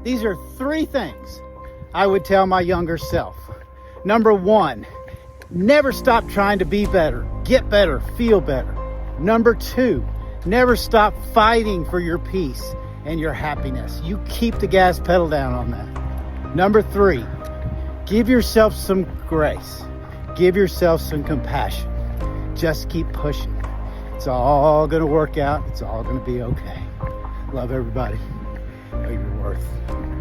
These are 3 things I would tell my younger self. Number 1, never stop trying to be better, get better, feel better. Number 2, never stop fighting for your peace and your happiness. You keep the gas pedal down on that. Number 3, give yourself some grace. Give yourself some compassion. Just keep pushing. It's all gonna work out. It's all gonna be okay. Love everybody. Know your worth.